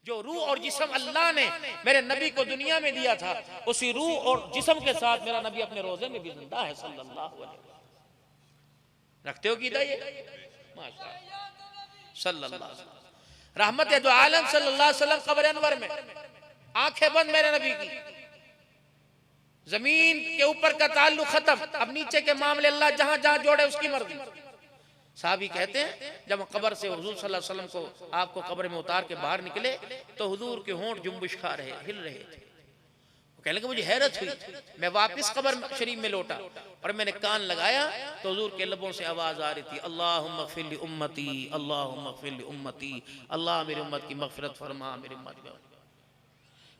जो रूह और जिस्म अल्लाह ने मेरे नबी को दुनिया में दिया था, उसी रूह और जिस्म के साथ मेरा नबी अपने रोजे में भी जिंदा है सल्लल्लाहु अलैहि वसल्लम। रखते हो कीदा ये? माशाअल्लाह सल्लल्लाहु अलैहि वसल्लम। रहमत दो आलम सल्लल्लाहु अलैहि वसल्लम कब्र अनवर में, आंखें बंद मेरे नबी की, जमीन के ऊपर का ताल्लुक खत्म, अब नीचे के मामले अल्लाह जहां जहां जोड़े उसकी मर्जी। साहबी कहते हैं जब कब्र से हुजूर सल्लल्लाहु अलैहि वसल्लम को आपको कब्र में उतार के बाहर निकले तो हुजूर के होंठ जुम्बिश खा रहे, हिल रहे थे। वो कहने लगे मुझे हैरत हुई, मैं वापस कब्र शरीफ में लौटा और मैंने कान लगाया तो हुजूर के लबों से आवाज आ रही थी, अल्लाहुम्मा ग़फ़िर ली उम्मती, अल्लाहुम्मा ग़फ़िर ली उम्मती, अल्लाह मेरी उम्मत की मग़फ़िरत फरमा, मेरी उम्मत की।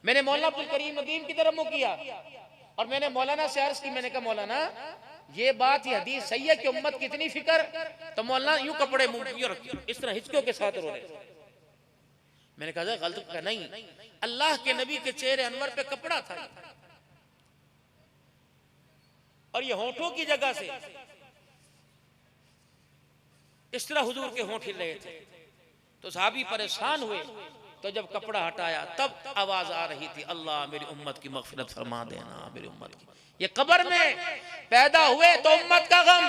मैंने मौलाना अब्दुल करीम नदीम की तरफ मुँह किया और मैंने मौलाना से अर्ज की, मैंने कहा मौलाना ये बात, ये हदीस सही है कि उम्मत की इतनी फिक्र? तो मौलाना यूं कपड़े मुंह रखे इस तरह हिचकियों के साथ रो रहे। मैंने कहा गलत का नहीं, अल्लाह के नबी के चेहरे अनवर पे कपड़ा था और ये होंठों की जगह से इस तरह हुजूर के होंठ हिल रहे थे। तो सहाबी परेशान हुए, तो जब कपड़ा हटाया तब आवाज आ रही थी, अल्लाह मेरी उम्मत की मग़फ़िरत फरमा देना, मेरी उम्मत की। ये कब्र में पैदा हुए तो उम्मत का गम,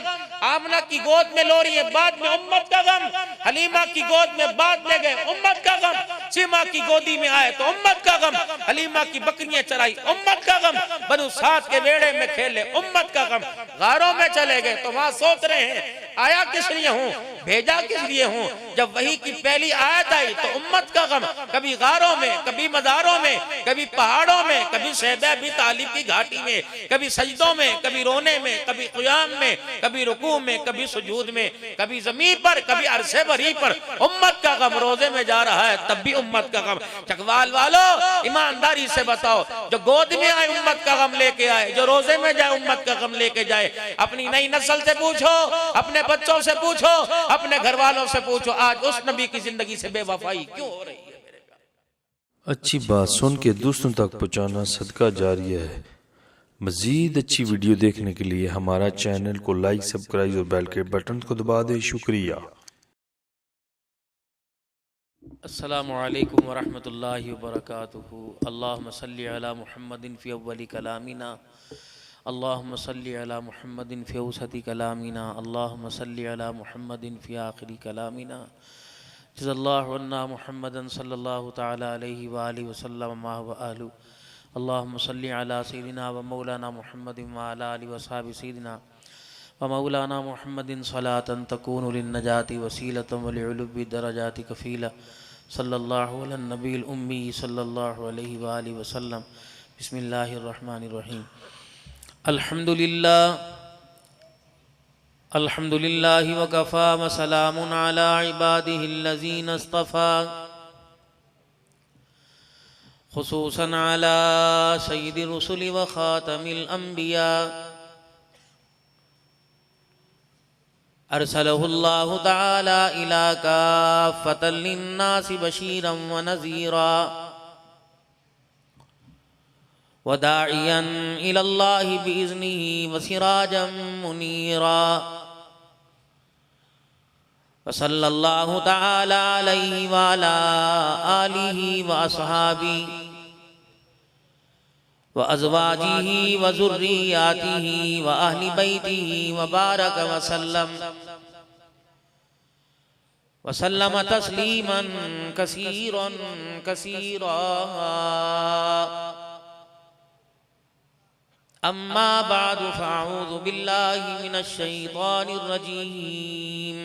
आमना की गोद में लो रही है बाद में उम्मत का गम, हलीमा की गोद में बाद में गए उम्मत का गम, सीमा की गोदी में आए तो उम्मत का गम, हलीमा की बकरियां चराई उम्मत का गम, बनु साद के बेड़े में खेले उम्मत का गम, गारों में चले गए तो वहां सोच रहे हैं आया किस लिए हूँ, भेजा किस लिए हूँ। जब वही की पहली आयत आई तो उम्मत का गम, कभी गारों में, कभी मज़ारों में, कभी पहाड़ों में, कभी शहब अबी तालिब की घाटी में, कभी सजदों में, कभी रोने में, कभी क़ियाम में, कभी रुकू में, कभी सुजूद में, कभी ज़मीन पर, कभी अरसे भरी पर, उम्मत का गम। रोजे में जा रहा है तब भी उम्मत का गम। चकवाल वालों ईमानदारी से बताओ, जो गोद में आए उम्मत का गम लेके आए, जो रोजे में जाए उम्मत का गम लेके जाए। अपनी नई नस्ल से पूछो, अपने बच्चों से पूछो, अपने घर वालों से पूछो, आज उस नबी की जिंदगी से बेवफाई क्यों हो रही है। अच्छी बात सुन के दूसरों तक पहुँचाना सदका जारिया है। मज़ीद अच्छी वीडियो देखने के लिए हमारा चैनल को लाइक, सब्सक्राइब और बेल के बटन को दबा दें। शुक्रिया। अस्सलामु अलैकुम वरहमतुल्लाहि वबरकातुहू। अल्लाहुम्मा सल्लि अला मुहम्मदिन फ़ी अव्वलि कलामिना, अल्लाहुम्मा सल्लि अला मुहम्मदिन फ़ी औसति कलामिना, अल्लाहुम्मा सल्लि अला मुहम्मदिन फ़ी आखिरी कलामिना। जज़ल्लाहु अन्ना मुहम्मदन सल्लल्लाहु तआला अलैहि व आलिहि वसल्लम मा हुवा अहलु। अल्लाहुम्मा सल्लि अला सय्यिदिना व मौलाना मुहम्मदिन व अला आलिहि व अस्हाबि सय्यिदिना व मौलाना मुहम्मदिन सलातन तकूनु लिन्नजाति वसीलतन व लिउलुव्वि दरजाति कफ़ीला सल्लल्लाहु अला नबील उम्मी सल्लल्लाहु अलैहि व आलिहि वसल्लम। बिस्मिल्लाहिर रहमानिर रहीम। अल्हम्दुलिल्लाह अल्हम्दुलिल्लाहि व कफ़ा व सलामुन अला इबादिहिल्लज़ीना इस्तफ़ा खुसूसन अला सय्यिदिर रुसुलि व ख़ातमिल अंबिया अरसलहुल्लाहु तआला इला काफ़्फ़तल लिन्नासि बशीरन व नज़ीरा व दाइयन इलल्लाहि बिइज़्निही व सिराजम मुनीरा व सल्लल्लाहु तआला अलैहि व अला आलिहि व अस्हाबी व अज़वाजिही व ज़ुर्रियातिही व अहलि बैतिही व बारक व सल्लम तस्लीमन कसीरन कसीरा। अम्मा बादु फ़अऊज़ु बिल्लाहि मिनश शैतानिर रजीम।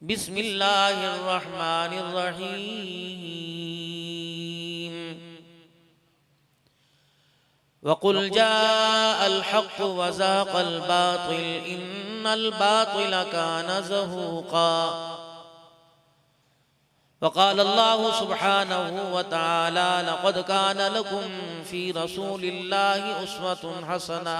बिस्मिल्लाहिर रहमानिर रहीम। वक़ुल जाअल हक़्क़ु व ज़हक़ल बातिल इन्नल बातिल कान ज़हूक़ा। वक़ाल अल्लाहु सुब्हानहु व तआला लक़द कान लकुम फ़ी रसूलिल्लाहि उस्वतुन हसना।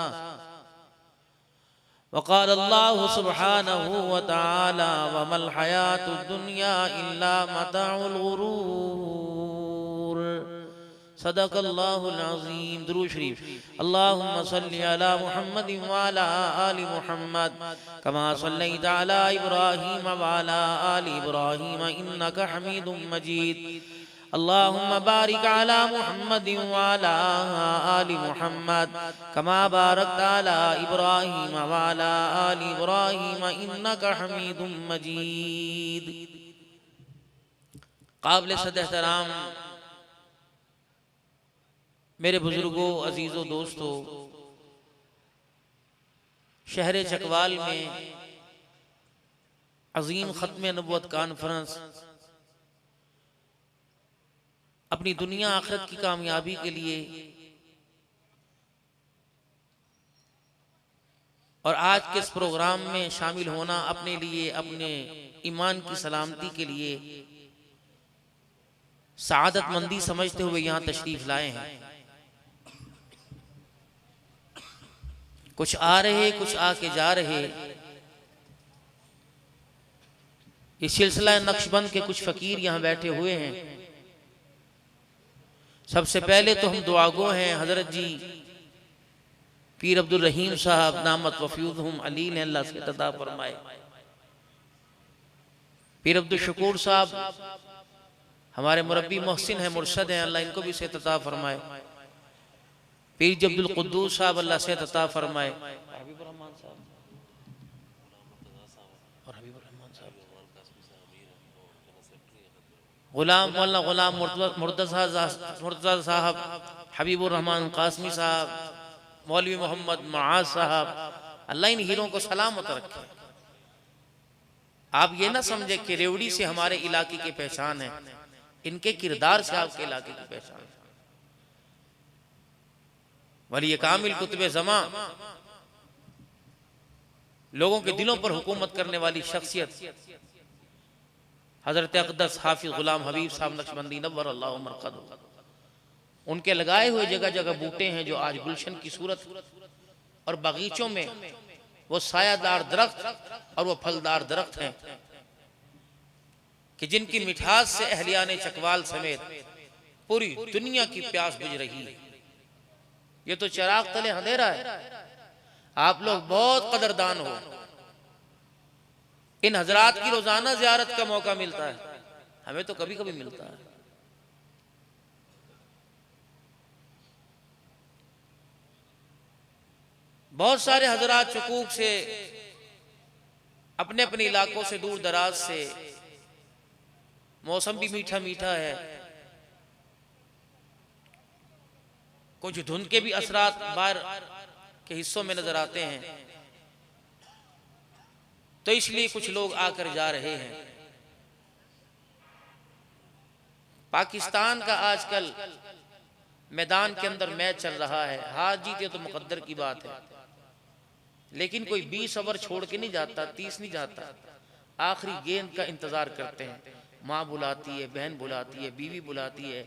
वक़ाल अल्लाहु सुब्हानहु व तआला व मल हयातुद दुनिया इल्ला मताउल गुरूर। सदक़ल्लाहुल अज़ीम। दुरूद शरीफ। अल्लाहुम्मा सल्लि अला मुहम्मद व अला आलि मुहम्मद कमा सल्लैता अला इब्राहीम व अला आलि इब्राहीम इन्नका हमीदुम मजीद। अल्लाहुम्मा बारिक अला मुहम्मद व अला आलि मुहम्मद कमा बारकता अला इब्राहीम व अला आलि इब्राहीम इन्नका हमीदुम मजीद। काबिल सद-एहतराम मेरे बुजुर्गों, अजीज़ों, दोस्तों, शहर चकवाल में अजीम ख़त्म नबुव्वत कॉन्फ्रेंस अपनी दुनिया आखिरत की कामयाबी के लिए और आज के इस प्रोग्राम में शामिल होना अपने लिए, अपने ईमान की सलामती के लिए सआदतमंदी समझते हुए यहाँ तशरीफ लाए हैं। कुछ आ रहे, कुछ आके जा रहे। इस सिलसिला नक्शबंद के कुछ फकीर यहाँ बैठे हुए हैं। सबसे पहले तो हम दुआगो हैं हजरत जी पीर अब्दुल रहीम साहब नामत वफ़ीदहुम अली ने, अल्लाह से अता फरमाए। पीर अब्दुल शकूर साहब हमारे मुरब्बी मोहसिन हैं, मुर्शद हैं, अल्लाह इनको भी से अता फरमाए। पीर जी अब्दुल कुद्दूस साहब अल्लाह से अता फरमाए। गुलाम मौलाना गुलाम मुर्तज़ा साहब, हबीबुर रहमान कासमी साहब, मौलवी मोहम्मद मुआज़ साहब, अल्लाह इन हीरों को सलामत रखे। आप ये ना समझे कि रेवड़ी से हमारे इलाके की पहचान है, इनके किरदार से आपके इलाके की पहचान है। वली कामिल कुतुब ज़मा, लोगों के दिलों पर हुकूमत करने वाली शख्सियत हजरत अक़दस हाफिज गुलाम हबीब साहब नक्शबंदी नव्वरल्लाहु मरक़दहू, उनके लगाए हुए जगह जगह बूटे हैं जो आज गुलशन की सूरत और बगीचों में वो सायादार दरख्त और वो फलदार दरख्त हैं कि जिनकी मिठास से अहलियाने चकवाल समेत पूरी दुनिया की प्यास बुझ रही है। ये तो चिराग तले अंधेरा है। आप लोग बहुत कदरदान हो। इन हजरात की रोजाना ज़ियारत का मौका मिलता है, हमें तो कभी कभी मिलता है। बहुत सारे हजरात चकूक से, अपने अपने इलाकों से, दूर दराज से, मौसम भी मीठा मीठा है, कुछ धुंध के भी असरात बाहर के हिस्सों में नजर आते हैं, तो इसलिए कुछ लोग आकर जा रहे हैं। पाकिस्तान का आजकल मैदान के अंदर मैच चल रहा है, हार जीते तो मुकद्दर की बात है, लेकिन कोई 20 ओवर छोड़ के नहीं जाता, 30 नहीं जाता, आखिरी गेंद का इंतजार करते हैं। माँ बुलाती है, बहन बुलाती है, बीवी बुलाती है,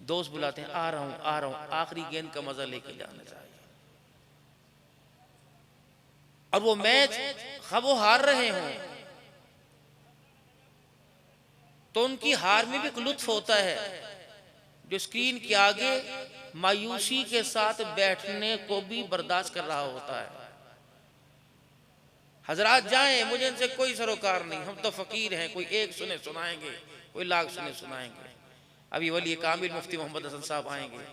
दोस्त बुलाते हैं, आ रहा हूँ आ रहा हूँ, आखिरी गेंद का मजा लेके जाना चाहिए। और वो मैच खब वो हार रहे हों तो उनकी हार में भी एक लुत्फ होता है जो स्क्रीन के आगे मायूसी के साथ बैठने को भी बर्दाश्त कर रहा होता है। हजरात जाएं, मुझे इनसे कोई सरोकार नहीं, हम तो फकीर हैं, कोई एक सुने सुनाएंगे, कोई लाख सुने सुनाएंगे। अभी वली कामिल मुफ्ती मोहम्मद हसन साहब आएंगे।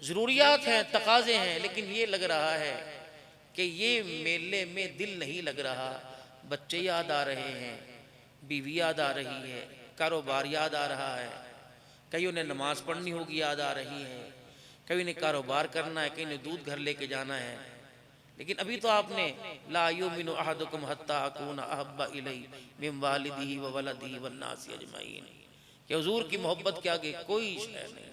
जरूरियात हैं, तकाजे हैं, लेकिन ये लग रहा है कि ये मेले में दिल नहीं लग रहा। बच्चे याद आ रहे हैं, बीवी याद आ रही है, कारोबार याद आ रहा है, कईयों ने नमाज पढ़नी होगी याद आ रही है, कईयों ने कारोबार करना है, कहीं ने दूध घर लेके जाना है। लेकिन अभी तो आपने ला युमिनु अहदुकुम हत्ता अकूना अहब्बा इलैहि मिन वालिदिही व वलदिही वन नासी अजमईन, कि हुजूर की मोहब्बत के आगे कोई शय नहीं।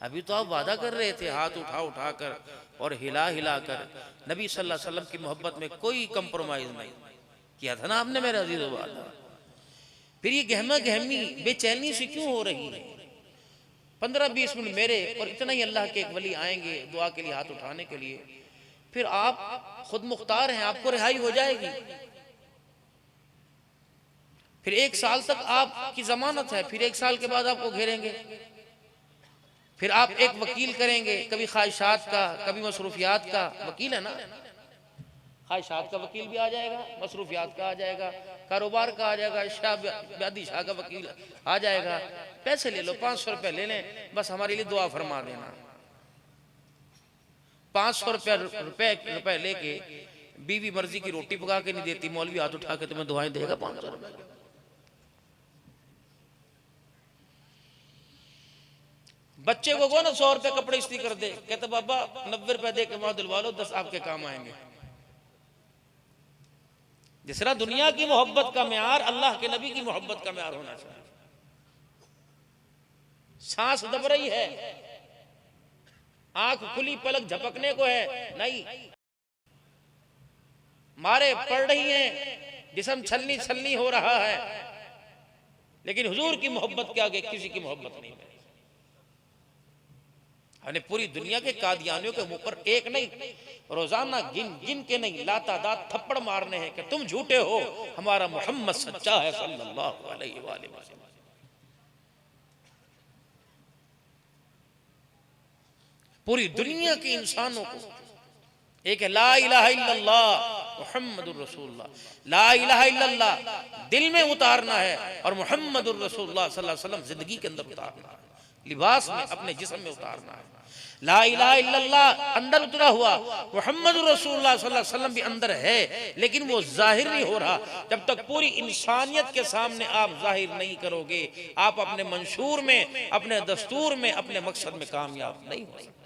अभी तो आप वादा कर रहे थे हाथ उठा उठा कर और हिला हिला कर, नबी सल्लल्लाहु अलैहि वसल्लम की मोहब्बत में कोई कंप्रोमाइज नहीं किया था ना आपने मेरे अजीज वादा। फिर ये गहमा गहमी बेचैनी से क्यों हो रही है? 15-20 मिनट मेरे और इतना ही अल्लाह के एक वली आएंगे दुआ के लिए, हाथ उठाने के लिए, फिर आप खुद मुख्तार हैं, आपको रिहाई हो जाएगी। फिर 1 साल तक आपकी जमानत है, फिर 1 साल के बाद आपको घेरेंगे। फिर आप एक वकील करेंगे, कभी ख्वाहिशात का, कभी मसरूफियात का वकील है ना, ख्वाहिशात का वकील भी आ जाएगा, मसरूफियात का आ जाएगा, कारोबार का आ जाएगा, शादी शाह का वकील आ जाएगा। पैसे ले लो, 500 रुपये ले लें, बस हमारे लिए दुआ फरमा देना। 500 रुपये लेके बीवी मर्जी की रोटी पका के नहीं देती, मौलवी हाथ उठा के तुम्हें दुआएं देगा 500 रुपये। बच्चे को ना 100 रुपये कपड़े इस्त्री कर दे, कहते बाबा 90 रुपए दे के वहां दिलवा लो, 10 आपके काम आएंगे। जिस तरह दुनिया की मोहब्बत का म्यार अल्लाह के नबी की मोहब्बत का म्यार होना चाहिए। सांस दब रही है, आंख खुली पलक झपकने को है नहीं, मारे पड़ रही हैं, जिस्म छलनी छलनी हो रहा है, लेकिन हुजूर की मोहब्बत के आगे किसी की मोहब्बत नहीं है। हमने पूरी दुनिया के कादियानियों के मुंह पर एक नहीं, रोजाना गिन गिन के नहीं, लातादात थप्पड़ मारने हैं कि तुम झूठे हो, हमारा मोहम्मद सच्चा है सल्लल्लाहु अलैहि वसल्लम। पूरी दुनिया के इंसानों को एक है ला इलाहा इल्लल्लाह मुहम्मदुर रसूलुल्लाह, ला इलाहा इल्लल्लाह दिल में उतारना है और मुहम्मदुर रसूलुल्लाह सल्लल्लाहु अलैहि वसल्लम जिंदगी के अंदर उतारना है, लिबास में, अपने जिस्म में उतारना है। ला इलाहा इल्लल्लाह अंदर उतरा हुआ, मुहम्मदुर रसूलुल्लाह सल्लल्लाहु अलैहि वसल्लम भी अंदर है, लेकिन वो जाहिर नहीं हो रहा। जब तक पूरी इंसानियत के सामने आप जाहिर नहीं करोगे, आप अपने मंशूर में, अपने दस्तूर में, अपने मकसद में कामयाब नहीं हो सकते।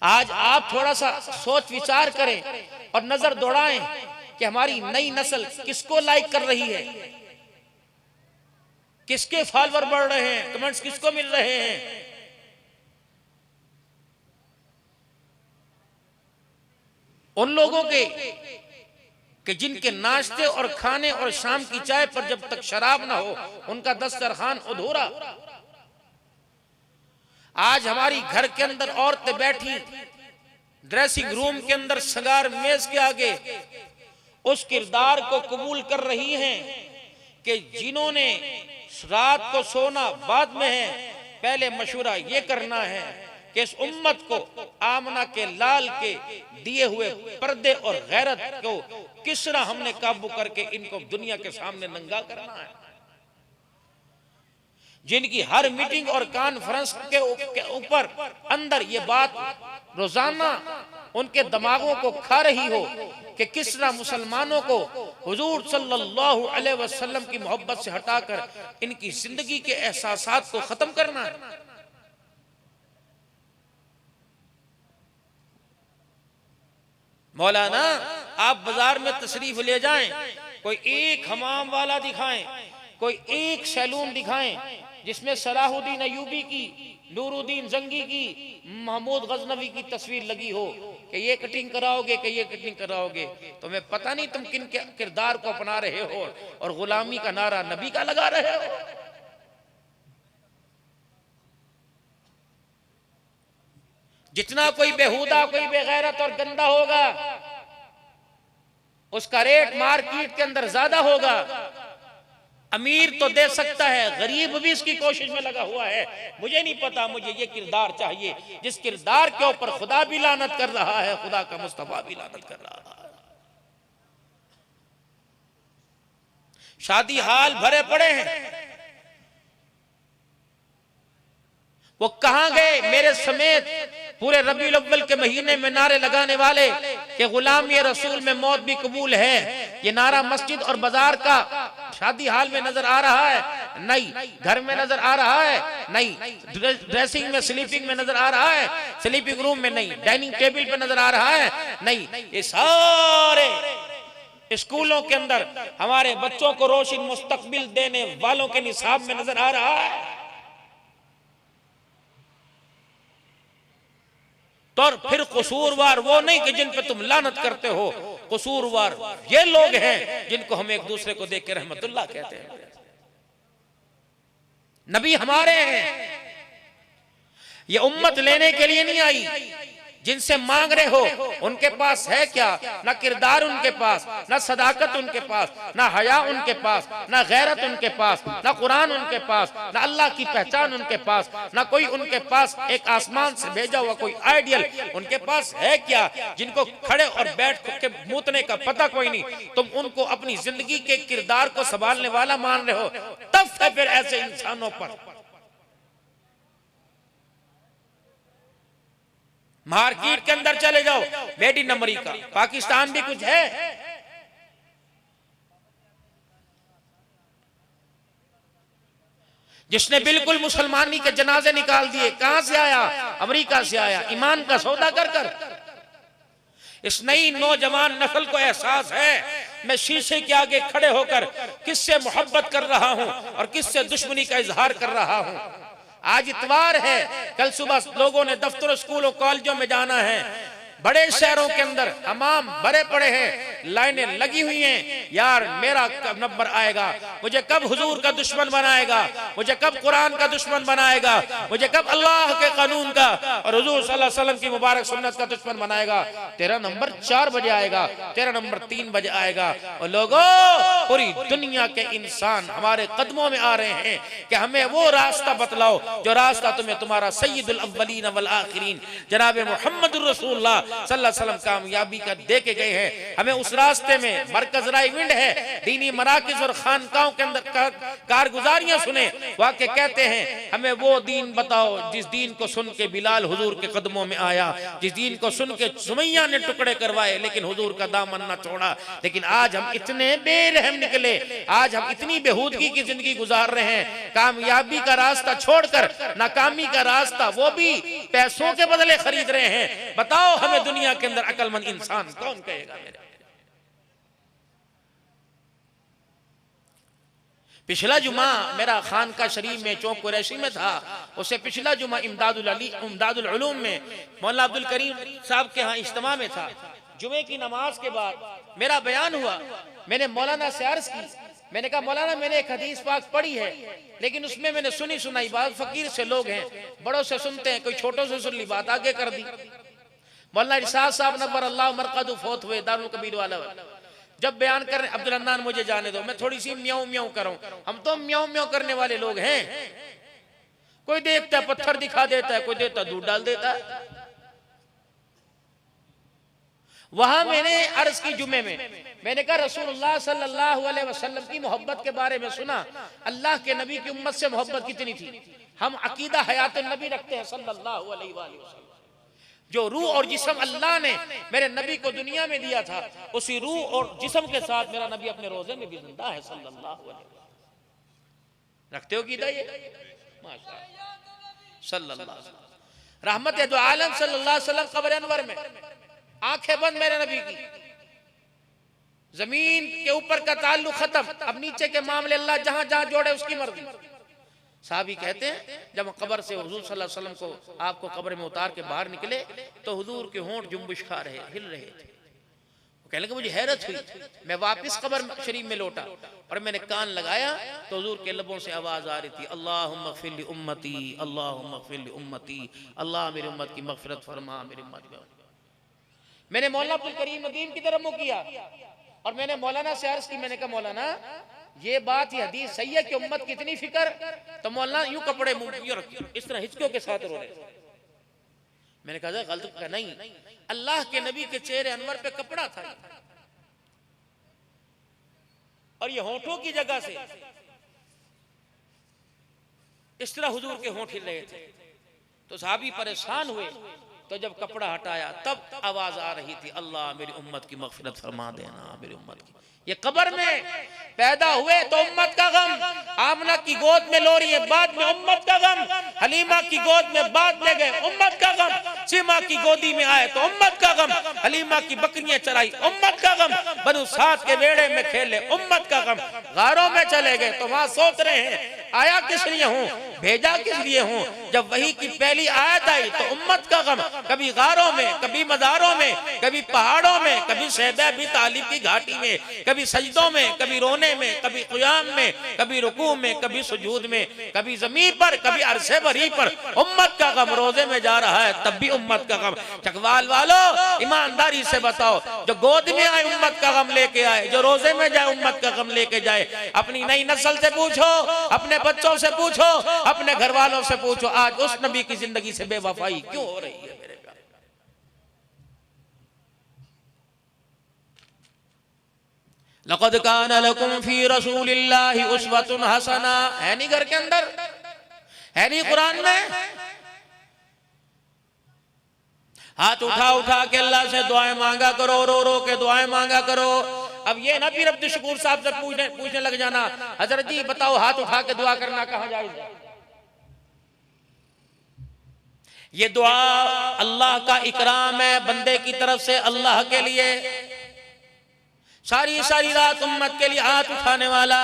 आज आप थोड़ा सा सोच विचार करें और नजर दौड़ाएं कि हमारी नई नस्ल किसको लाइक कर रही है, किसके फॉलोअर बढ़ रहे हैं, कमेंट्स किसको मिल रहे हैं। उन लोगों के कि जिनके नाश्ते और खाने और शाम की चाय पर जब तक शराब ना हो उनका दस्तरखान अधूरा। आज हमारी घर के अंदर औरतें बैठी ड्रेसिंग रूम के अंदर सगार मेज के आगे उस किरदार को कबूल कर रही हैं कि जिन्होंने रात को सोना बाद में है, पहले मशवरा ये करना है कि इस उम्मत को आमना के लाल के दिए हुए पर्दे और गैरत को किस तरह हमने काबू करके इनको दुनिया के सामने नंगा करना है। जिनकी हर मीटिंग और कॉन्फ्रेंस के ऊपर अंदर ये बात रोजाना उनके दिमागों को खा रही हो कि किस तरह मुसलमानों को हुजूर सल्लल्लाहु अलैहि वसल्लम की मोहब्बत से हटाकर इनकी जिंदगी के एहसासात को खत्म करना है। मौलाना आप बाजार में तशरीफ ले जाएं, कोई एक हमाम वाला दिखाएं, कोई एक सैलून दिखाएं जिसमें सलाहुद्दीन अयूबी की, नूरुद्दीन जंगी की, महमूद गजनवी की तस्वीर लगी हो कि ये कटिंग कराओगे, कि ये कटिंग कराओगे, तो मैं पता नहीं तुम किन के किरदार को अपना रहे हो और गुलामी का नारा नबी का लगा रहे हो। जितना कोई बेहुदा, कोई बेगैरत और गंदा होगा उसका रेट मार्केट के अंदर ज्यादा होगा। अमीर तो दे सकता है, गरीब भी इसकी कोशिश में लगा हुआ है, मुझे नहीं पता, मुझे ये किरदार चाहिए जिस किरदार के ऊपर खुदा भी लानत कर रहा है, खुदा का मुस्तफा भी लानत कर रहा है। शादी हाल भरे पड़े हैं, वो कहां गए मेरे समेत पूरे रबीउल अव्वल के महीने में नारे लगाने वाले कि गुलामी रसूल में मौत भी कबूल है। ये नारा मस्जिद और बाजार का शादी हाल में नजर आ रहा है? नहीं। घर में नजर आ रहा है? नहीं। ड्रेसिंग में, स्लीपिंग में नजर आ रहा है? स्लीपिंग रूम में नहीं। डाइनिंग टेबल पे नजर आ रहा है? नहीं। ये सारे स्कूलों के अंदर हमारे बच्चों को रोशन मुस्तकबिल देने वालों के निसाब में नजर आ रहा है। तो फिर कसूरवार वो नहीं कि जिन पे तुम लानत करते हो, कसूरवार ये लोग हैं जिनको हम एक दूसरे को देख के रहमतुल्लाह कहते हैं। नबी हमारे हैं, ये उम्मत लेने के लिए नहीं आई, जिनसे मांग रहे हो उनके पास है क्या? ना किरदार उनके पास, ना सदाकत उनके पास, ना हया उनके पास, ना गैरत उनके पास, ना कुरान उनके पास, ना अल्लाह की पहचान उनके पास, ना कोई उनके पास एक आसमान से भेजा हुआ कोई आइडियल उनके पास है क्या? जिनको खड़े और बैठ के मूतने का पता कोई नहीं, तुम उनको अपनी जिंदगी के किरदार को संभालने वाला मान रहे हो, तब है फिर ऐसे इंसानों पर मार्केट के अंदर चले जाओ, मेड इन अमेरिका, पाकिस्तान भी कुछ है। जिसने बिल्कुल मुसलमानी के जनाजे निकाल दिए, कहां से आया? अमेरिका से आया, ईमान का सौदा कर कर। इस नई नौजवान नस्ल को एहसास है मैं शीशे के आगे खड़े होकर किससे मोहब्बत कर रहा हूं और किससे दुश्मनी का इजहार कर रहा हूं। आज इतवार है, कल सुबह लोगों ने दफ्तरों, स्कूलों, कॉलेजों में जाना है। बड़े शहरों के अंदर हमाम भरे पड़े हैं, लाइनें लगी हुई हैं। यार मेरा कब नंबर आएगा, मुझे कब हुजूर का दुश्मन बनाएगा, मुझे कब कुरान का दुश्मन बनाएगा, मुझे कब अल्लाह के कानून का और हुजूर सल्लल्लाहु अलैहि वसल्लम की मुबारक सुन्नत का दुश्मन बनाएगा। तेरा नंबर 4 बजे आएगा, तेरा नंबर 3 बजे आएगा। और लोगों, पूरी दुनिया के इंसान हमारे कदमों में आ रहे हैं कि हमें वो रास्ता बतलाओ जो रास्ता तुम्हें तुम्हारा सय्यदुल अव्वलीन वल आखिरीन जनाब मुहम्मदुर रसूलुल्लाह सल्लल्लाहु अलैहि वसल्लम कामयाबी का दे के गए हैं। हमें उस रास्ते में मरकज रायविंड है, दीनी मराकिज और खानकाओं के अंदर कारगुजारियां सुने, वाकई कहते हैं हमें वो दीन बताओ जिस दीन को सुन के बिलाल हुजूर के कदमों में आया, जिस दीन को सुन के सुमैया ने टुकड़े करवाए लेकिन हुजूर का दामन न छोड़ा। लेकिन आज हम इतने बेरहम निकले, आज हम इतनी बेहूदगी की जिंदगी गुजार रहे हैं, कामयाबी का रास्ता छोड़कर नाकामी का रास्ता वो भी पैसों के बदले खरीद रहे हैं। बताओ हमें दुनिया के अंदर अकलमंद इंसान कौन कहेगा? मेरे पिछला जुमा मेरा खानका शरीफ में चौक कुरैशी में था, उससे पिछला जुमा इमदादुल उलूम में मौलाना अब्दुल करीम साहब के यहाँ इज्तिमा में था। जुमे की नमाज के बाद मेरा बयान हुआ, मैंने मौलाना से अर्ज की, मैंने कहा मौलाना मैंने एक हदीस पाक पढ़ी है लेकिन उसमें मैंने सुनी सुनाई बात, फकीर से लोग हैं, बड़ों से सुनते हैं, कोई छोटों से सुन ली बात आगे कर दी। मौलाना इरशाद साहब नव्वर अल्लाह मरकदु फौत हुए, दारुल कबीर वाला, जब बयान कर रहे हैं अब्दुल अन्नान मुझे जाने दो, मैं थोड़ी सी म्याऊं म्याऊं करूं, हम तो म्याऊं म्याऊं करने वाले लोग हैं। कोई देखता है पत्थर दिखा देता है, कोई देता दूध डाल देता है। वहां मैंने अर्ज की जुमे में, मैंने कहा रसूलुल्लाह सल्लल्लाहु अलैहि वसल्लम की मोहब्बत के बारे में सुना, अल्लाह के नबी की उम्मत से मोहब्बत कितनी थी। हम अकीदा हयातुन नबी रखते हैं सल्लल्लाहु अलैहि वसल्लम। जो रूह और जिस्म अल्लाह ने मेरे नबी को दुनिया में दिया था, उसी रूह और जिस्म के साथ मेरा नबी अपने रोजे में भी जिंदा है सल्लल्लाहु अलैहि वसल्लम। रखते हो कीदा ये? माशाअल्लाह सल्लल्लाहु अलैहि वसल्लम। रहमत दो आलम सल्लल्लाहु अलैहि वसल्लम कब्र अनवर में, आंखें बंद मेरे नबी की, जमीन के ऊपर का ताल्लुक खत्म, अब नीचे के मामले अल्लाह जहां जहां जोड़े उसकी मर्जी। साहबी कहते हैं जब कब्र से हुजूर सल्लल्लाहु अलैहि वसल्लम को आपको कब्र में उतार के बाहर निकले तो हुजूर के होंठ जुम्बिश खा रहे, हिल रहे थे। वो कहने लगे मुझे हैरत हुई, मैं वापस कब्र शरीफ में लौटा और मैंने कान लगाया तो हुजूर के लबों से आवाज आ रही थी, अल्लाहुम्मा अग़फ़िर ली उम्मती, अल्लाहुम्मा अग़फ़िर ली उम्मती, अल्लाह मेरी उम्मत की मग़फ़िरत फरमा, मेरी उम्मत की। मैंने मौलाना अब्दुल करीम नदीम की तरफ मुँह किया और मैंने मौलाना से अर्ज की, मैंने कहा मौलाना ये बात, ये हदीस सही है कि उम्मत की इतनी फिक्र? तो मौलाना यूं कपड़े मुंह इस तरह हिचकियों के साथ रो रहे। मैंने कहा गलत कहा, नहीं, अल्लाह के नबी के चेहरे अनवर पे कपड़ा था और ये होंठों की जगह से इस तरह हुजूर के होंठ हिल रहे थे। तो सहाबी परेशान हुए, तो जब कपड़ा हटाया तब आवाज आ रही थी, अल्लाह मेरी उम्मत की मग़फ़िरत फरमा देना, मेरी उम्मत की। ये कब्र में पैदा हुए तो उम्मत का गम, आमना की गोद में लो रही है बाद में उम्मत का गम, हलीमा की गोद में बाद में गए उम्मत का गम, सीमा की गोदी में आए तो उम्मत का गम, हलीमा की बकरियां चराई उम्मत का गम, बनु साद के बेड़े में खेले उम्मत का गम, गारों में चले गए तो वहां सोच रहे हैं आया किस लिए हूं, भेजा किस लिए हूँ? जब वही की पहली आयत आई तो उम्मत का गम, कभी गारों में, कभी मज़ारों में, कभी पहाड़ों में, कभी शहब अबी तालिब की घाटी में, कभी सजदों में, कभी रोने में, कभी क़ियाम में, कभी रुकू में, कभी सुजूद में, कभी ज़मीन पर, कभी अरसे भरी पर। उम्मत का गम रोजे में जा रहा है तब भी उम्मत का गम। चकवाल वालों, ईमानदारी से बताओ, जो गोद में आए उम्मत का गम लेके आए, जो रोजे में जाए उम्मत का गम लेके जाए। अपनी नई नस्ल से पूछो, अपने बच्चों से पूछो, अपने घर वालों से पूछो, आज उस नबी की जिंदगी से बेवफाई क्यों हो रही है? मेरे प्यारे, लक़द कान लकुम फी रसूलिल्लाहि उस्वतुन हसना, है नहीं घर के अंदर, है नहीं कुरान में? हाथ उठा उठा के अल्लाह से दुआएं मांगा करो, रो रो के दुआएं मांगा करो। अब ये ना फिर अब्दुल शकूर साहब से पूछने लग जाना, हजरत जी बताओ हाथ उठा के दुआ करना कहाँ जायज़ है? ये दुआ अल्लाह का इकराम है बंदे की तरफ से अल्लाह के लिए। सारी सारी रात उम्मत के लिए हाथ उठाने वाला,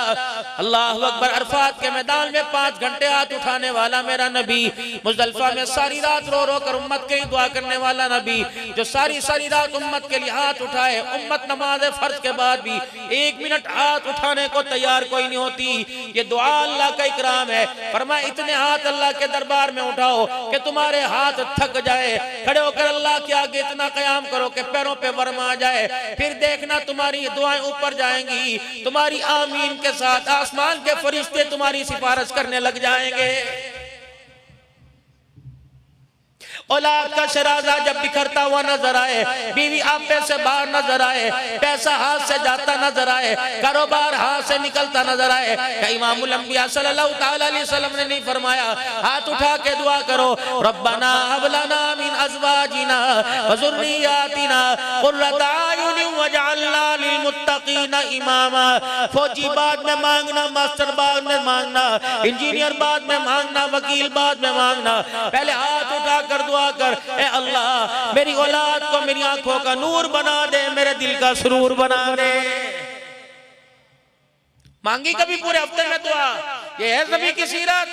अल्लाहु अकबर, अरफात के मैदान में 5 घंटे हाथ उठाने वाला मेरा नबी, मुज़दलिफ़ा में सारी रात रो रो कर उम्मत के लिए दुआ करने वाला नबी, जो सारी सारी रात उम्मत के लिए हाथ उठाए। उम्मत नमाज फर्ज के बाद भी 1 मिनट हाथ उठाने को तैयार कोई नहीं होती। ये दुआ अल्लाह का इकराम है। फरमाया इतने हाथ अल्लाह के दरबार में उठाओ कि तुम्हारे हाथ थक जाए, खड़े होकर अल्लाह के आगे इतना क़याम करो कि पैरों पे वर्म आ जाए। फिर देखना तुम्हारी दुआएं ऊपर जाएंगी, तुम्हारी आमीन के साथ आसमान के फरिश्ते तुम्हारी सिफारिश करने लग जाएंगे। औलाद का शराजा जब बिखरता हुआ नजर आए, बीवी आपे से बाहर नजर आए, पैसा हाथ से जाता नजर आए, कारोबार हाथ से निकलता नजर आए, क्या इमामुल अंबिया सल्लल्लाहु तआला अलैहि वसल्लम ने नहीं फरमाया हाथ उठा के दुआ करो, रब्बना हब लना मिन अज़वाजिना व ज़ुर्रिय्यातिना क़ुर्रता अयुनिन वजअलना लिल मुत्तक़ीना इमामा। फौजी बाद में मांगना, मास्टर बाद में मांगना, इंजीनियर बाद में मांगना, वकील बाद में मांगना, पहले हाथ उठा कर दुआ कर, ए अल्लाह मेरी औलाद को मेरी आंखों का नूर बना दे, मेरे दिल का सुरूर बना दे। मांगी कभी पूरे हफ्ते में दुआ? ये है नबी की सीरत।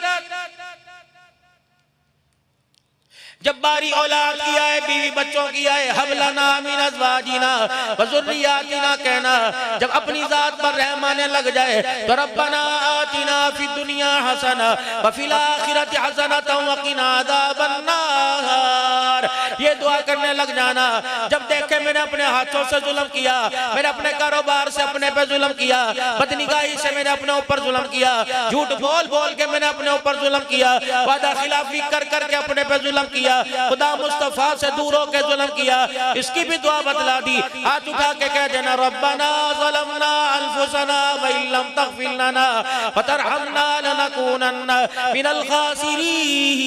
जब बारी औलाद की आए, बीवी बच्चों की आए, हबलना मिन अज़वाजिना व ज़ुर्रिय्यातिना कहना। जब अपनी जात पर रहम आने लग जाए तो रब्बना आतिना फिद दुनिया हसना व फिल आखिरति हसनतन व क़िना अज़ाबन्नार। ये दुआ करने लग जाना। जब देखे मैंने अपने हाथों से जुल्म किया, मैंने अपने कारोबार से अपने पे जुल्म किया, बदनिगाही से मैंने अपने ऊपर जुल्म किया, झूठ बोल बोल के मैंने अपने ऊपर जुल्म किया, वादा खिलाफी कर करके अपने पे जुल्म किया, खुदा मुस्तफा से दूर होकर जुल्म किया, इसकी भी दुआ बतला दी। हाथ उठा के कह देना रब्बना ज़लमना अनफुसना व इल्लम तग़फिर लना व तरहमना लनकूनन्ना मिनल खासिरीन।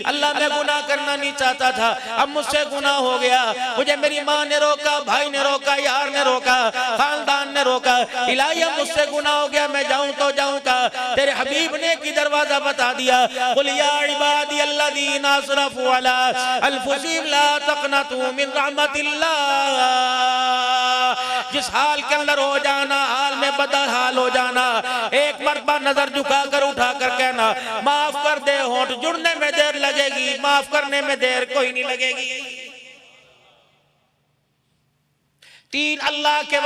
अल्लाह मैं गुनाह करना नहीं चाहता था, अब मुझसे गुनाह हो गया, मुझे मेरी माँ ने रोका, भाई ने रोका, यार ने रोका, खानदान ने रोका, इलाही मुझसे गुनाह हो गया, मैं जाऊं तो जाऊं का? तेरे हबीब ने की दरवाजा बता दिया, कुल या इबादी अल्लज़ीना असरफू अला अनफुसिहिम ला तक़नतू मिन रहमतिल्लाह। जिस हाल के अंदर हो जाना, हाल में बदल हाल हो जाना, एक मरतबा नजर झुकाकर उठाकर कहना माफ कर दे, होंठ जुड़ने में देर लगेगी, माफ करने में देर कोई नहीं लगेगी। 3 अल्लाह के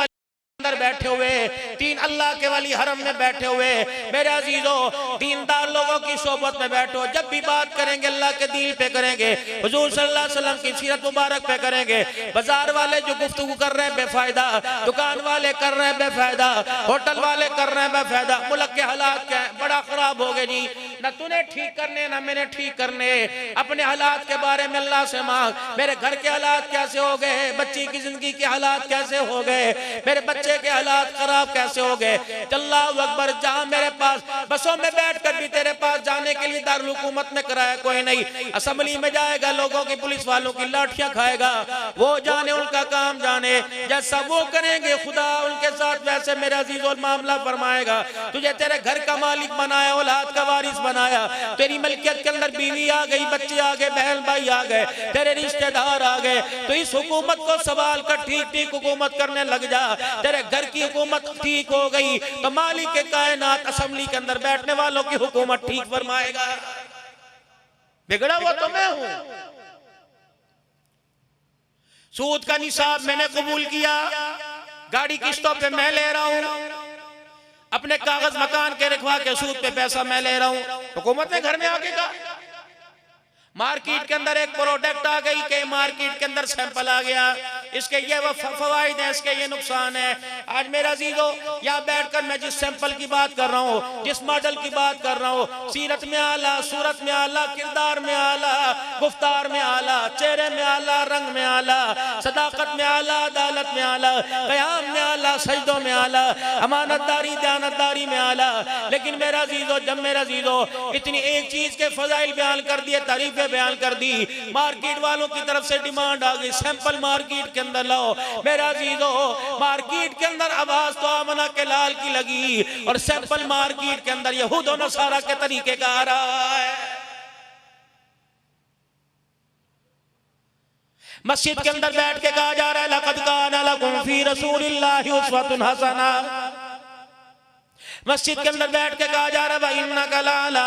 अंदर बैठे हुए, 3 अल्लाह के वली हरम में बैठे हुए मेरे अजीजों, दीनदार लोगों की सोबत में बैठो। जब भी बात करेंगे अल्लाह के दीन पे करेंगे, हुजूर सल्लल्लाहु अलैहि वसल्लम की सीरत मुबारक पे करेंगे। बाजार वाले जो गुफ्तगू कर रहे हैं बेफायदा, दुकान वाले कर रहे हैं बेफायदा, होटल वाले कर रहे हैं बेफायदा। मुल्क के हालात क्या है? बड़ा खराब हो गए जी, न तूने ठीक करने न मैंने ठीक करने। अपने हालात के बारे में अल्लाह से मांग, मेरे घर के हालात कैसे हो गए, बच्ची की जिंदगी के हालात कैसे हो गए, मेरे बच्चे के हालात खराब कैसे हो गए। अल्लाहु अकबर, जहां मेरे पास बसों में बैठकर भी तेरे पास जाने के लिए दारुल हुकूमत में कराया कोई नहीं, असेंबली में जाएगा, लोगों की पुलिस वालों की लाठियां खाएगा, वो जाने उनका काम जाने, जैसा वो करेंगे खुदा उनके साथ वैसे मेरा अजीज़ों मामला फरमाएगा। तुझे तेरे घर का मालिक बनाया, औलाद का वारिस बनाया, मेहमान आया, तेरी मलकियत के अंदर बीवी आ गई, बच्चे आ गए, बहन भाई आ गए, तेरे रिश्तेदार आ गए, तो इस हुकूमत को संभाल कर ठीक ठीक हुकूमत करने लग जा। तेरे घर की हुकूमत ठीक हो गई तो मालिक के कायनात असेंबली के अंदर बैठने वालों की हुकूमत ठीक फरमाएगा। बिगड़ा हुआ तो मैं हूं। सूद का निसाब मैंने कबूल किया, गाड़ी किस्तों पे मैं ले रहा हूं, अपने कागज मकान के रखवा के सूद पे पैसा मैं ले रहा हूं। हुकूमत ने घर में आके कहा, मार्केट के अंदर एक प्रोडक्ट आ गई कि मार्केट के अंदर सैंपल आ गया, इसके ये वो फवाइद है, इसके ये नुकसान है। आज मेरा अजीजों यहाँ बैठकर मैं जिस सैंपल की बात कर रहा हूँ, जिस मॉडल की बात कर रहा हूँ, सीरत में आला, सूरत में आला, किरदार में आला, गुफ्तार में आला, चेहरे में आला, रंग में आला, सदाकत में आला, अदालत में आला, क़याम में आला, सजदों में आला, अमानतदारी दयानतदारी में आला। लेकिन मेरा अजीजों, जब मेरा अजीजों इतनी एक चीज के फजाइल बयान कर दिए, तारीफें बयान कर दी, मार्केट वालों की तरफ से डिमांड आ गई, सैंपल मार्केट के अंदर लाओ। मेरा अजीजों, मार्केट के अंदर आवाज तो आमना के लाल की लगी और सैंपल मार्केट के अंदर यहूद और नसारा के तरीके का आ रहा है। मस्जिद के अंदर बैठ के कहा जा रहा है, लक़द काना लकुम फी रसूलिल्लाहि उस्वतुन हसना। मस्जिद के अंदर बैठ के कहा जा रहा है, इन्नका लअला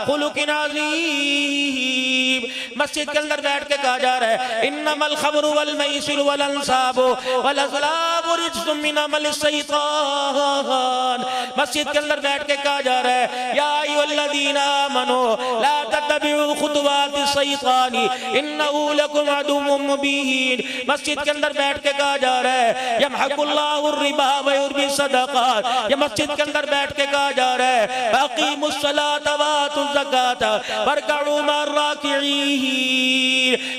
खुलुकिन अज़ीम। मस्जिद के अंदर बैठ के कहा जा रहा है, इन्नमल खमरु वल मैसिरु वल अंसाबु वल अज़लामु रिज्सुम मिन अमलिश शैतान। मस्जिद के अंदर बैठ के कहा जा रहा है, या अय्युहल्लज़ीना आमनू ला तत्तबिउ खुतुवातिश शैतानी इन्नहु लकुम अदुव्वुम मुबीन। मस्जिद के अंदर बैठ के कहा जा रहा है, यमहकुल्लाहु रिबा व युर्बि सदक़ात। ये मस्जिद के अंदर बैठ के कहा जा रहा है, अक़ीमुस्सलाता व आतुज़ ज़काता वरकऊ मर्राकिईन।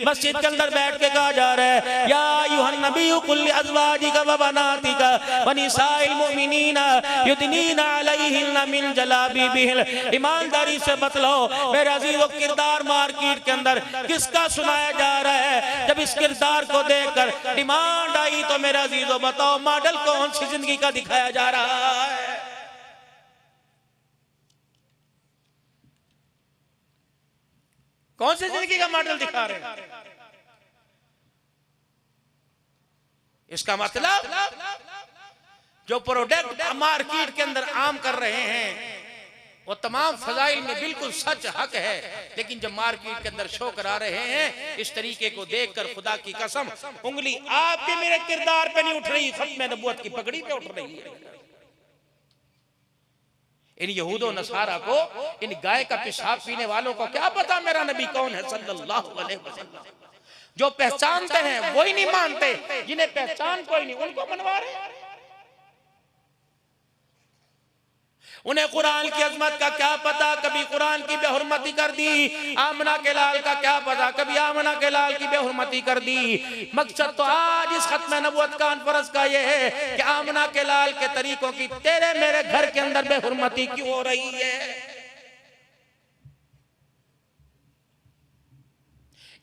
मस्जिद के अंदर बैठ के कहा जा रहा है, या अय्युहन नबिय्यु कुल लिअज़वाजिका व बनातिका व निसाइल मुमिनीना युदनीना अलैहिन्ना मिन जलाबिबिहिन। ईमानदारी से बतलाओ मेरे अजीजों, किरदार मार्केट के अंदर किसका सुनाया जा रहा है? जब इस किरदार को देखकर डिमांड आई तो मेरे अजीजों बताओ मॉडल कौन सी जिंदगी का दिखाया जा रहा है? कौन सी जिंदगी का मॉडल दिखा रहे हैं? इसका मतलब जो प्रोडक्ट मार्केट के अंदर आम कर रहे हैं वो तमाम फजाइल में बिल्कुल सच हक है, लेकिन जब मार्केट के अंदर शो करा रहे हैं इस तरीके को देखकर खुदा की कसम उंगली आपके मेरे किरदार पे नहीं उठ रही, खत्म नबूवत की पगड़ी पे उठ रही है। इन यहूदो नसारा को, इन गाय का पेशाब पीने वालों को क्या पता मेरा नबी कौन है सल्लल्लाहु अलैहि वसल्लम। जो पहचानते हैं वही नहीं मानते, जिन्हें पहचान कोई नहीं उनको मनवा रहे। उन्हें कुरान की अजमत का क्या पता, कभी कुरान की बेहुरमती कर दी। आमना के लाल का क्या पता, कभी आमना के लाल की बेहुरमती कर दी। मकसद तो आज इस खत्म नबूवत कॉन्फ्रेंस का ये है कि आमना के लाल के तरीकों की तेरे मेरे घर के अंदर बेहुरमती क्यों हो रही है?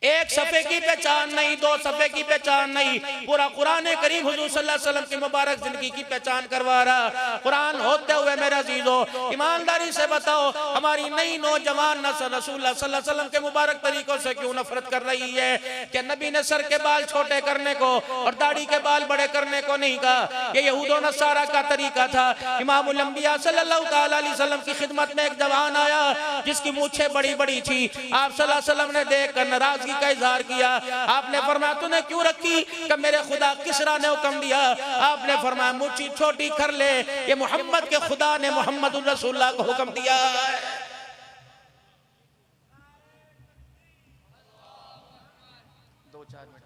एक सफे की पहचान नहीं, दो सफे की पहचान नहीं, पूरा कुरान करीम हुजूर सल्लल्लाहु अलैहि वसल्लम की मुबारक जिंदगी की पहचान करवा रहा। कुरान होते हुए मेरे अजीजों ईमानदारी से बताओ हमारी नई नौजवान नस्ल रसूलुल्लाह सल्लल्लाहु अलैहि वसल्लम के मुबारक तरीकों से क्यों नफरत कर रही है? कि नबी ने सर के बाल छोटे करने को और दाढ़ी के बाल बड़े करने को नहीं कहा, ये यहूद और नसारा का तरीका था। इमामुल अंबिया सल्लल्लाहु तआला अलैहि वसल्लम की खिदमत में एक जवान आया जिसकी मूछें बड़ी बड़ी थी। आप सल्लल्लाहु अलैहि वसल्लम ने देखकर नाराजगी का इजहार किया। आपने फरमाया तूने क्यों रखी? कि मेरे खुदा किसरा ने हुक्म दिया। आपने फरमाया मुझी छोटी कर ले, ये मोहम्मद के खुदा ने मोहम्मद रसूलुल्लाह को हुक्म दिया। दो चार मिनट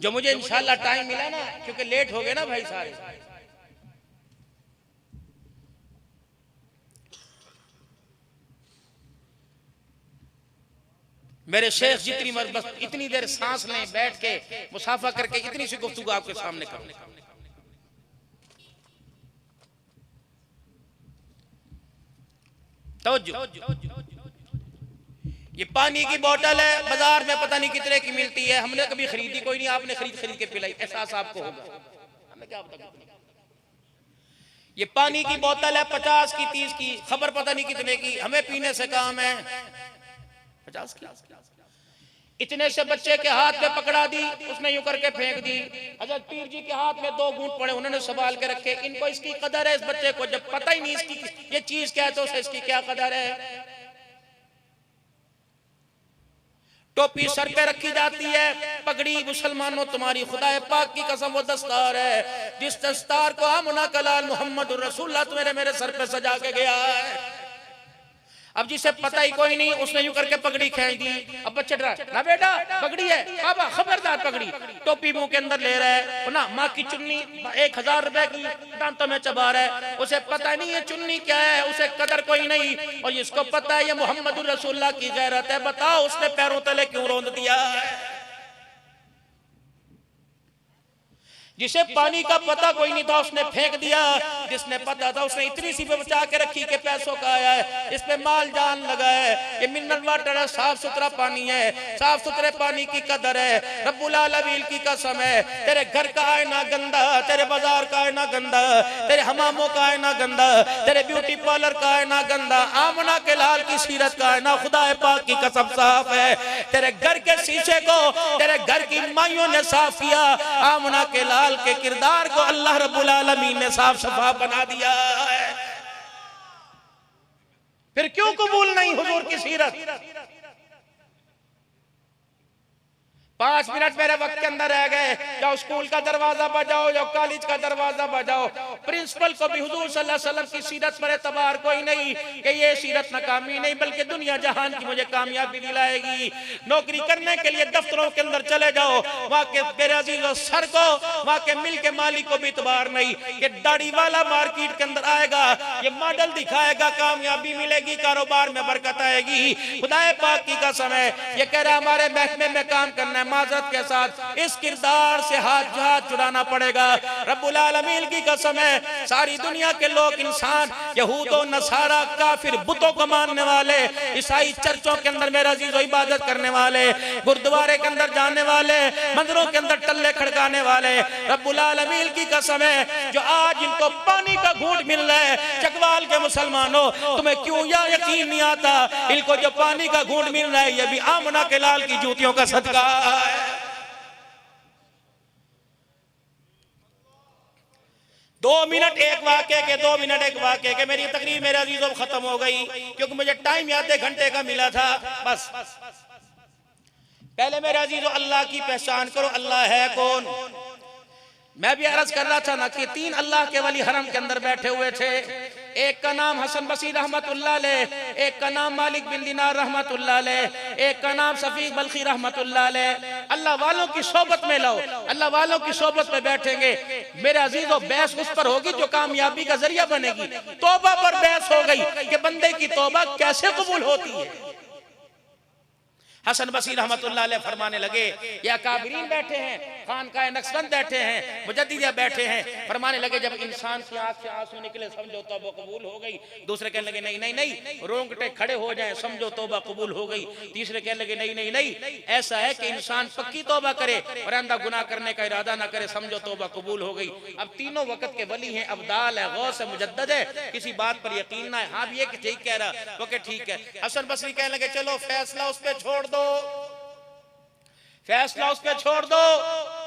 जो मुझे इंशाल्लाह टाइम मिला ना, क्योंकि लेट हो गए ना भाई सारे। मेरे शेख जितनी बस इतनी देर सांस लें, बैठ के मुसाफा करके इतनी सी गुफ्तगू आपके सामने करूं। तवज्जो, ये पानी की बोतल है, बाजार में पता नहीं कितने की मिलती है, हमने कभी खरीदी कोई नहीं, आपने खरीद के पिलाई, एहसास आपको होगा, हमें क्या पता। ये पानी की बोतल है 50 की 30 की, खबर पता नहीं कितने की, हमें पीने से काम है 50 की। इतने से बच्चे के हाथ में पकड़ा दी, उसने यूं करके फेंक दी। हजरत पीर जी के हाथ में 2 घूंट पड़े, उन्होंने संभाल के रखे। इनको इसकी कदर है, इस बच्चे को जब पता ही नहीं इसकी ये चीज क्या है तो उसे इसकी क्या कदर है। टोपी सर पे रखी जाती है, पगड़ी मुसलमानों तुम्हारी खुदाए पाक की कसम वो दस्तार है, जिस दस्तार को आमना कलाल मोहम्मद रसूलुल्लाह मेरे सर पे सजा के गया है। अब जिसे पता ही कोई नहीं, उसने यूं करके पगड़ी खींच दी। अब बच्चे डरा, ना बेटा पगड़ी है, बाबा खबरदार पगड़ी। टोपी मुंह के अंदर ले रहा है ना, माँ की चुन्नी 1000 रुपए की दांतों में चबा रहा है। उसे पता नहीं है चुन्नी क्या है, उसे कदर कोई नहीं। और जिसको पता है ये मोहम्मद रसूलुल्लाह की गैरत है, बताओ उसने पैरों तले क्यों रौंद दिया है। जिसे पानी का पता कोई नहीं था उसने फेंक दिया, जिसने पता था उसने इतनी सी पे बचा के रखी कि पैसों का आया है, इस पे माल जान लगा है। ये मिनरल वाटर है, साफ सुथरा पानी है, साफ सुथरे पानी की कदर है। रब्बुल आलमीन की कसम है, तेरे घर का आईना गंदा, तेरे बाजार का आईना गंदा, तेरे हमामों का आईना गंदा, तेरे ब्यूटी पार्लर का आईना गंदा, आमना के लाल की सीरत का आईना खुदा पाक की कसम साफ है। तेरे घर के शीशे को तेरे घर की माइयों ने साफ किया, आमना के लाल के किरदार को अल्लाह रब्बुल आलमीन ने साफ सफा बना दिया है। फिर क्यों कबूल नहीं हुजूर की सीरत। 5 मिनट मेरे वक्त के अंदर रह गए, जाओ स्कूल का दरवाजा बजाओ, जाओ कॉलेज का दरवाजा बजाओ, प्रिंसिपल को भी हुजूर सल्लल्लाहु अलैहि वसल्लम की सीरत पर एतबार कोई नहीं कि ये सीरत नाकामी नहीं बल्कि दुनिया जहान की मुझे कामयाबी दिलाएगी। नौकरी करने के लिए दफ्तरों के अंदर चले जाओ, वहां के मेरे अजीजों सर को वहां के मिल के मालिक को भी एतबार नहीं कि दाढ़ी वाला मार्केट के अंदर आएगा, ये मॉडल दिखाएगा, कामयाबी मिलेगी, कारोबार में बरकत आएगी। खुदाए पाक की कसम है, ये कह रहा हमारे महकमे में काम करना है, माजरत के साथ इस किरदार से हाथ छुड़ाना पड़ेगा। रब्बुल आलमीन की कसम है, सारी दुनिया के लोग इंसान यहूद और नसारा काफिर बुतों को मानने वाले, ईसाई चर्चों के अंदर मेरा अजीजों इबादत करने वाले, गुरुद्वारे के अंदर जाने वाले, मंदिरों के अंदर टल्ले खड़काने वाले, रब्बुल आलमीन की कसम है जो आज इनको पानी का घूंट मिल रहा है, चकवाल के मुसलमानों तुम्हें क्यों यकीन नहीं आता, इनको जो पानी का घूंट मिल रहा है ये भी आमना के लाल की जूतियों का सदका। 2 मिनट एक वाक्य के 2 मिनट एक वाक्य के मेरी तकरीर मेरे अजीजों खत्म हो गई, क्योंकि मुझे टाइम आधे घंटे का मिला था। बस पहले मेरे अजीजों अल्लाह की पहचान करो, अल्लाह है कौन। मैं भी अर्ज कर रहा था ना कि 3 अल्लाह के वली हरम के अंदर बैठे हुए थे, एक का नाम हसन बसी रहमतुल्लाह अलैह, एक का नाम मालिक बिन दिनार रहमतुल्लाह अलैह, एक का नाम सफीक बल्खी रहमतुल्लाह अलैह। अल्लाह वालों की सोबत में लो, अल्लाह वालों की सोबत में बैठेंगे मेरे अजीजों, बहस उस पर होगी जो कामयाबी का जरिया बनेगी। तौबा पर बहस हो गई कि बंदे की तौबा कैसे कबूल होती है। हसन बसी रहमतुल्लाह अलैह फरमाने लगे, या काबिरीन बैठे हैं, खानकाह नक्शबंद बैठे हैं, मुजद्दिदिया बैठे हैं, फरमाने लगे जब इंसान की आंख से आंसू निकले समझो तौबा कबूल हो गई। दूसरे कहने लगे नहीं नहीं नहीं, रोंगटे खड़े हो जाएं समझो तौबा कबूल हो गई। तीसरे कहने लगे नहीं नहीं नहीं, ऐसा है कि इंसान पक्की तौबा करे और आइंदा गुनाह करने का इरादा ना करे, समझो तौबा कबूल हो गई। अब तीनों वक्त के वली हैं, अब्दाल है, गौस है, मुजद्दद है, किसी बात पर यकीन ना है। हाँ भी ये कि ठीक कह रहा, वो कि ठीक है। हसन बसरी कहने लगे चलो फैसला उस पर छोड़ दो, फैसला उस पे छोड़ दो।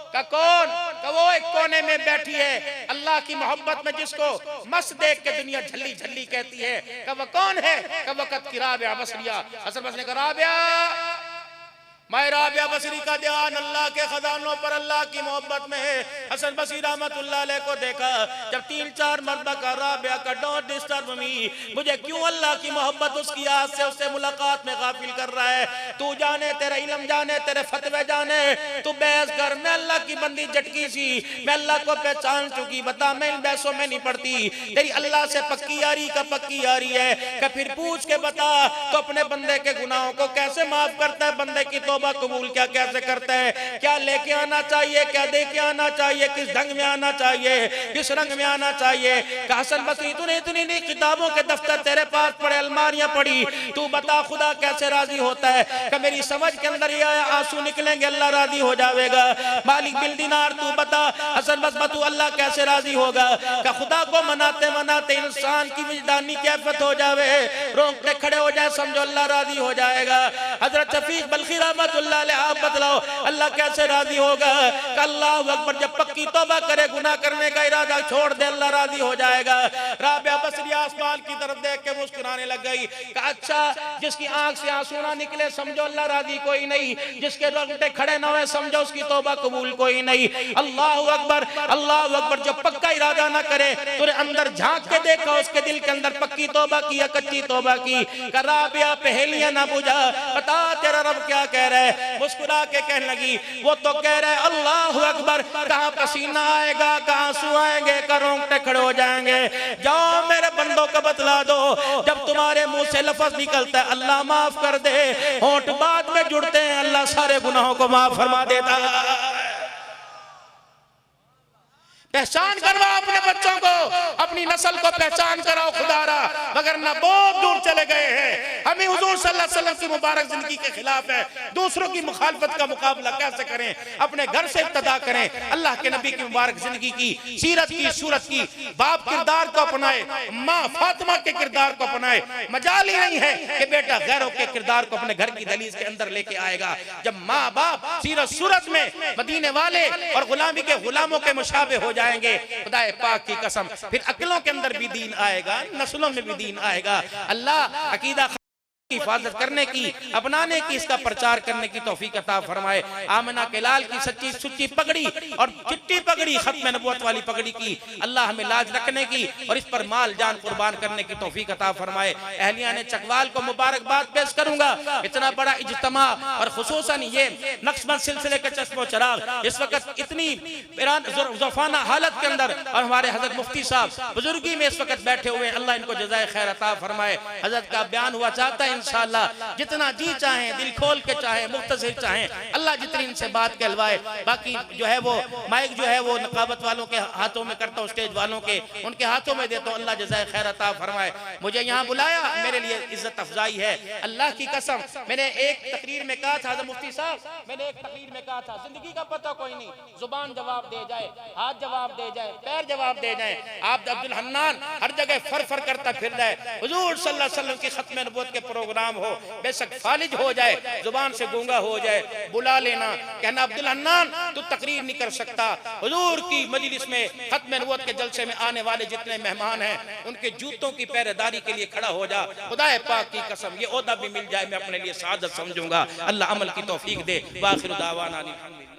का कौन? का वो एक कोने में बैठी है अल्लाह की मोहब्बत में जिसको मस्त देख के दुनिया झल्ली झल्ली कहती है। का वो कौन है? का वक़्त की राबिया बसरिया। हसन बसरी का राबिया, मैं राबिया बसरी का ध्यान अल्लाह के खजानों पर, अल्लाह की मोहब्बत में है। हसन बसरी रहमतुल्लाह अलैह को देखा जब 3-4 मरतबा का राबिया का डोंट डिस्टर्ब मी, मुझे क्यों अल्लाह की मोहब्बत उसकी याद से उससे मुलाकात में गाफिल कर रहा है। तू जाने, तेरा इल्म जाने, तेरे फतवे जाने, तू बहस कर। मैं अल्लाह की बंदी झटकी सी, मैं अल्लाह को पहचान चुकी, बता मैं इन बहसों में नहीं पड़ती। तेरी अल्लाह से पक्की यारी का पक्की यारी है। फिर पूछ के बता तो अपने बंदे के गुनाहों को कैसे माफ करता है, बंदे की तो तौबा कबूल क्या कैसे करता है, क्या लेके आना चाहिए, क्या दे के आना चाहिए, किस ढंग में आना चाहिए, किस रंग में आना चाहिए। हसन बसरी तूने इतनी किताबों के दफ्तर तेरे पास पड़े, अलमारियां पड़ी, तू बता खुदा कैसे राजी होता है। कि मेरी समझ के अंदर ये आया आंसू निकलेंगे अल्लाह राजी हो जाएगा। मालिक बिल दिनार तू बता हसन बस तू अल्लाह कैसे राजी होगा। कि खुदा को मनाते मनाते इंसान की विजदानी कैफियत हो जावे, रोंगटे खड़े हो जाए, समझो अल्लाह राजी हो जाएगा। हजरत शफीक बल्खी रहमतुल्लाह अलैह आप बतलाओ अल्लाह कैसे राजी होगा। अल्लाहू अकबर जब पक्की तौबा करे, गुनाह करने का इरादा छोड़ दे, अल्लाह राजी हो जाएगा। राबिया बसरी आसमान की तरफ देख के मुस्कुराने लग गई। अच्छा जिसकी आंख से आंसू ना निकले समझो अल्लाह राजी कोई नहीं, जिसके रोंगटे खड़े ना हुए समझो उसकी तौबा कबूल कोई नहीं। अल्लाहू अकबर, अल्लाहू अकबर। जब पक्का इरादा ना करे तूने अंदर झांक के देखा उसके दिल के अंदर पक्की तौबा की या कच्ची तौबा की। राबिया पहेलियां ना बुझा, बता तेरा रब क्या कह रहा है। मुस्कुरा के कहने लगी वो तो कह रहा है अल्लाहू अकबर, कहां पसीना आएगा, कहां आंसू आएंगे, कहां रोंगटे खड़े हो जाएंगे। जाओ मेरे बंदों को बतला दो, जब तुम्हारे मुंह से लफ्ज निकलता है अल्लाह माफ कर दे, होंठ बाद में जुड़ते हैं, अल्लाह सारे गुनाहों को माफ फरमा देता है। पहचान करवाओ अपने बच्चों को, अपनी नस्ल को पहचान कराओ खुदारा, वगरना बहुत दूर चले गए हैं। हमें हुजूर सल्लल्लाहु अलैहि वसल्लम की मुबारक जिंदगी के खिलाफ है, दूसरों की मुखालफत का मुकाबला कैसे करें, अपने घर से इब्तिदा करें। अल्लाह के नबी की मुबारक जिंदगी की, सीरत की, सूरत की, बाप किरदार को अपनाए, माँ फातिमा के किरदार को अपनाए। मजाल ही नहीं है कि बेटा गैरों के किरदार को अपने घर की दहलीज के अंदर लेके आएगा। जब माँ बाप सीरत सूरत में मदीने वाले और गुलामी के गुलामों के मुशाबे हो जाएंगे, खुदाए पाक की कसम फिर अकलों के अंदर भी दीन आएगा, नस्लों में भी दीन आएगा। अल्लाह अकीदा की हिफाजत करने की, अपनाने की, इसका प्रचार करने की तौफीक अता फरमाए। आमिना के लाल की सच्ची सुच्ची पगड़ी और चिट्टी पगड़ी खत्म नबूवत वाली पगड़ी की अल्लाह हमें लाज रखने की और इस पर माल जान कुर्बान करने की तौफीक अता फरमाए। अहलिया ने चकवाल को मुबारकबाद पेश करूंगा, इतना बड़ा इज्तिमा और खुसूसन ये नक्शबंद सिलसिले के चश्मो चराग इस वक्त इतनी ज़ुफ़ाना हालत के अंदर और हमारे हजरत मुफ्ती साहब बुजुर्गी में इस वक्त बैठे हुए, अल्लाह इनको जज़ाए खैर अता फरमाए। हजरत का बयान हुआ चाहता है इंशाअल्लाह जितना जी चाहे, दिल खोल के चाहे, मुख्तसर चाहे, अल्लाह जितनी इनसे बात कहलवाए। बाकी जो है वो माइक जो है वो नकाबत वालों के हाथों में करता हूँ, स्टेज वालों के उनके हाथों में देता हूँ। अल्लाह जज़ाए खैर अता फरमाए। मुझे यहाँ बुलाया, मेरे लिए इज्जत अफजाई है। अल्लाह की कसम मैंने एक तकरीर में कहा था, मुफ्ती साहब मैंने एक तकरीर में कहा था, जिंदगी का पता कोई नहीं, जुबान जवाब दे जाए, हाथ जवाब दे जाए, पैर जवाब दे जाए। आप अब्दुल हन्नान हर जगह फर फर करता फिर जाए, हुजूर सल्लल्लाहु अलैहि वसल्लम की खत्म नबूवत के प्रोग्राम हो, बेशक फालिज हो जाए, जुबान से गूंगा हो जाए, बुला लेना, कहना अब्दुल हन्नान तू तकरीर नहीं कर सकता। हुजूर की मजलिस में खत्म नबूवत के जलसे में आने वाले जितने मेहमान हैं उनके जूतों की पहरेदारी के लिए खड़ा हो जा। खुदाए पाक की कसम ये ओहदा भी मिल जाए मैं अपने लिए सादत समझूंगा। अल्लाह अमल की तौफीक दे। वाखिर दावाना अनिल हम्दुलिल्लाह।